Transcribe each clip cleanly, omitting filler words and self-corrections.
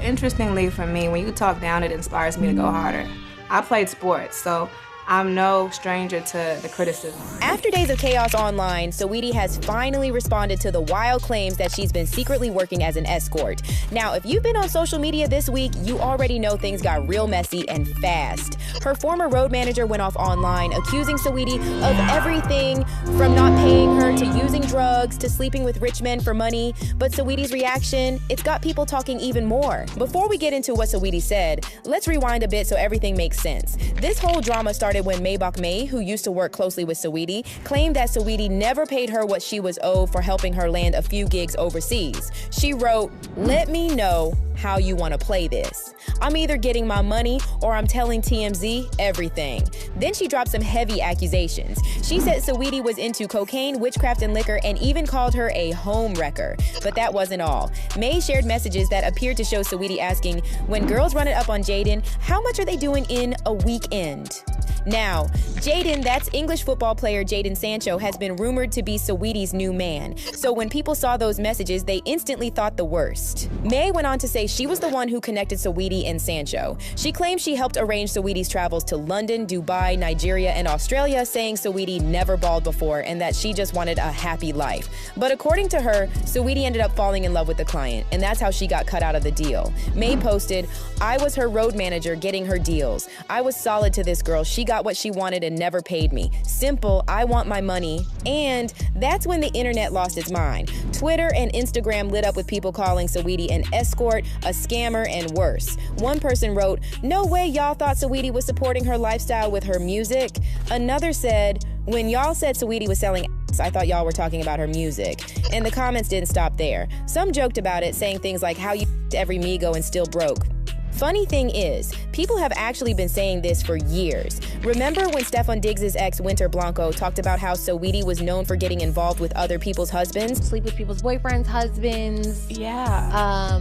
Interestingly for me, when you talk down, it inspires me to go harder. I played sports, so I'm no stranger to the criticism. After days of chaos online, Saweetie has finally responded to the wild claims that she's been secretly working as an escort. Now, if you've been on social media this week, you already know things got real messy and fast. Her former road manager went off online, accusing Saweetie of everything from not paying her to using drugs to sleeping with rich men for money. But Saweetie's reaction, it's got people talking even more. Before we get into what Saweetie said, let's rewind a bit so everything makes sense. This whole drama started when Maybach May, who used to work closely with Saweetie, claimed that Saweetie never paid her what she was owed for helping her land a few gigs overseas. She wrote, "Let me know how you want to play this. I'm either getting my money or I'm telling TMZ everything." Then she dropped some heavy accusations. She said Saweetie was into cocaine, witchcraft, and liquor, and even called her a home wrecker. But that wasn't all. May shared messages that appeared to show Saweetie asking, when girls run it up on Jaden, how much are they doing in a weekend? Now, Jaden, that's English football player Jaden Sancho, has been rumored to be Saweetie's new man. So when people saw those messages, they instantly thought the worst. May went on to say she was the one who connected Saweetie and Sancho. She claimed she helped arrange Saweetie's travels to London, Dubai, Nigeria, and Australia, saying Saweetie never balled before and that she just wanted a happy life. But according to her, Saweetie ended up falling in love with the client, and that's how she got cut out of the deal. May posted, "I was her road manager getting her deals. I was solid to this girl. She got what she wanted and never paid me. Simple, I want my money." And that's when the internet lost its mind. Twitter and Instagram lit up with people calling Saweetie an escort, a scammer, and worse. One person wrote, "No way y'all thought Saweetie was supporting her lifestyle with her music." Another said, "When y'all said Saweetie was selling ass, I thought y'all were talking about her music." And the comments didn't stop there. Some joked about it, saying things like, "How you every Migo and still broke." Funny thing is, people have actually been saying this for years. Remember when Stefan Diggs' ex, Winter Blanco, talked about how Saweetie was known for getting involved with other people's husbands? Sleep with people's boyfriends, husbands. Yeah.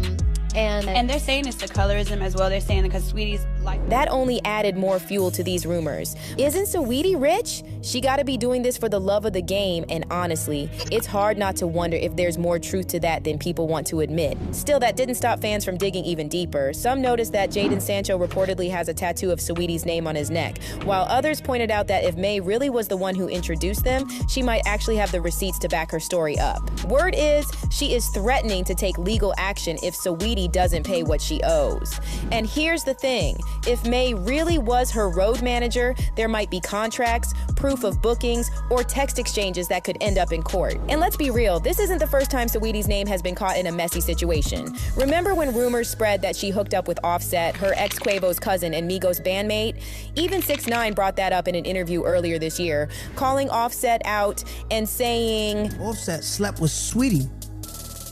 And they're saying it's the colorism as well. They're saying because Sweetie's like... That only added more fuel to these rumors. Isn't Saweetie rich? She gotta be doing this for the love of the game, and honestly, it's hard not to wonder if there's more truth to that than people want to admit. Still, that didn't stop fans from digging even deeper. Some noticed that Jaden Sancho reportedly has a tattoo of Saweetie's name on his neck, while others pointed out that if May really was the one who introduced them, she might actually have the receipts to back her story up. Word is, she is threatening to take legal action if Saweetie doesn't pay what she owes. And here's the thing, if May really was her road manager, there might be contracts, proof of bookings, or text exchanges that could end up in court. And let's be real, this isn't the first time Saweetie's name has been caught in a messy situation. Remember when rumors spread that she hooked up with Offset, her ex Quavo's cousin and Migos bandmate? Even 6ix9ine brought that up in an interview earlier this year, calling Offset out and saying, "Offset slept with Saweetie.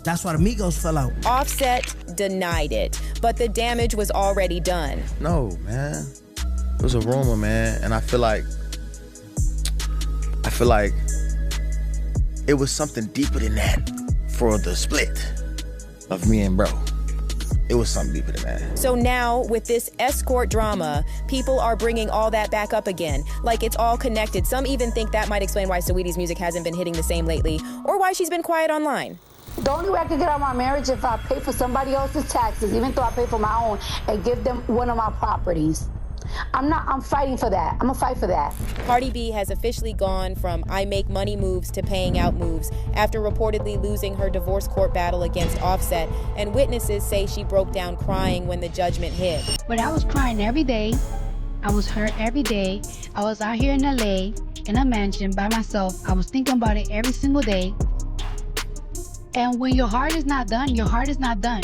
That's why the Migos fell out." Offset denied it, but the damage was already done. No, man. It was a rumor, man, and I feel like it was something deeper than that for the split of me and bro. It was something deeper than that. So now, with this escort drama, people are bringing all that back up again, like it's all connected. Some even think that might explain why Saweetie's music hasn't been hitting the same lately, or why she's been quiet online. The only way I can get out of my marriage if I pay for somebody else's taxes, even though I pay for my own, and give them one of my properties. I'm fighting for that. I'm gonna fight for that. Cardi B has officially gone from I make money moves to paying out moves after reportedly losing her divorce court battle against Offset, and witnesses say she broke down crying when the judgment hit. But I was crying every day. I was hurt every day. I was out here in LA in a mansion by myself. I was thinking about it every single day. And when your heart is not done, your heart is not done.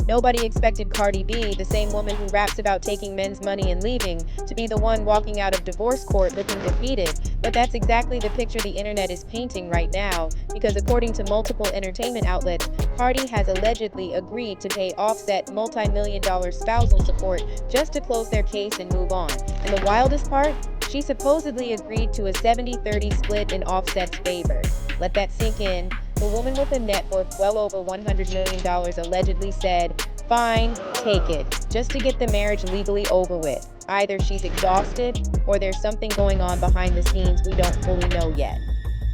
Nobody expected Cardi B, the same woman who raps about taking men's money and leaving, to be the one walking out of divorce court looking defeated. But that's exactly the picture the internet is painting right now, because according to multiple entertainment outlets, Cardi has allegedly agreed to pay Offset multi-million-dollar spousal support just to close their case and move on. And the wildest part? She supposedly agreed to a 70-30 split in Offset's favor. Let that sink in. The woman with a net worth well over $100 million allegedly said, "Fine, take it," just to get the marriage legally over with. Either she's exhausted or there's something going on behind the scenes we don't fully know yet.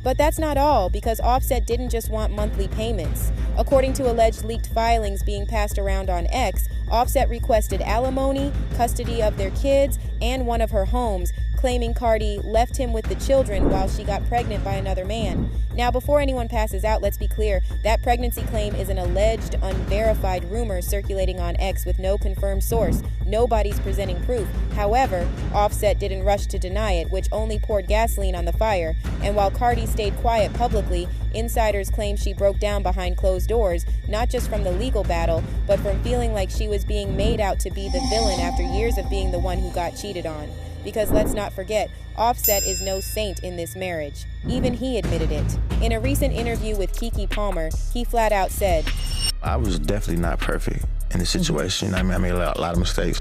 But that's not all, because Offset didn't just want monthly payments. According to alleged leaked filings being passed around on X, Offset requested alimony, custody of their kids, and one of her homes, claiming Cardi left him with the children while she got pregnant by another man. Now, before anyone passes out, let's be clear, that pregnancy claim is an alleged, unverified rumor circulating on X with no confirmed source. Nobody's presenting proof. However, Offset didn't rush to deny it, which only poured gasoline on the fire. And while Cardi stayed quiet publicly, insiders claim she broke down behind closed doors, not just from the legal battle, but from feeling like she was being made out to be the villain after years of being the one who got cheated on. Because let's not forget, Offset is no saint in this marriage. Even he admitted it. In a recent interview with Keke Palmer, he flat out said, I was definitely not perfect in the situation. I made a lot of mistakes.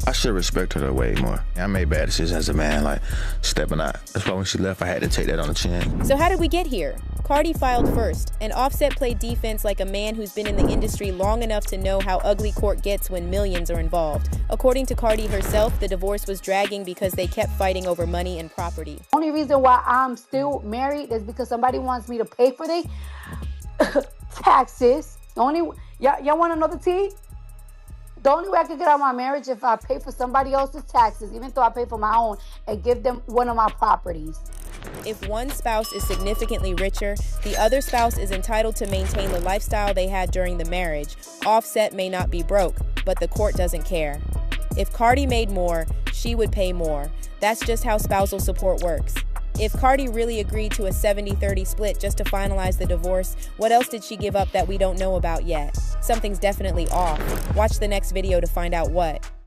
I should respect her way more. I made bad decisions as a man, like stepping out. That's why when she left, I had to take that on the chin. So how did we get here? Cardi filed first, and Offset played defense like a man who's been in the industry long enough to know how ugly court gets when millions are involved. According to Cardi herself, the divorce was dragging because they kept fighting over money and property. The only reason why I'm still married is because somebody wants me to pay for their taxes. Y'all want to know the tea? The only way I could get out of my marriage if I pay for somebody else's taxes, even though I pay for my own, and give them one of my properties. If one spouse is significantly richer, the other spouse is entitled to maintain the lifestyle they had during the marriage. Offset may not be broke, but the court doesn't care. If Cardi made more, she would pay more. That's just how spousal support works. If Cardi really agreed to a 70-30 split just to finalize the divorce, what else did she give up that we don't know about yet? Something's definitely off. Watch the next video to find out what.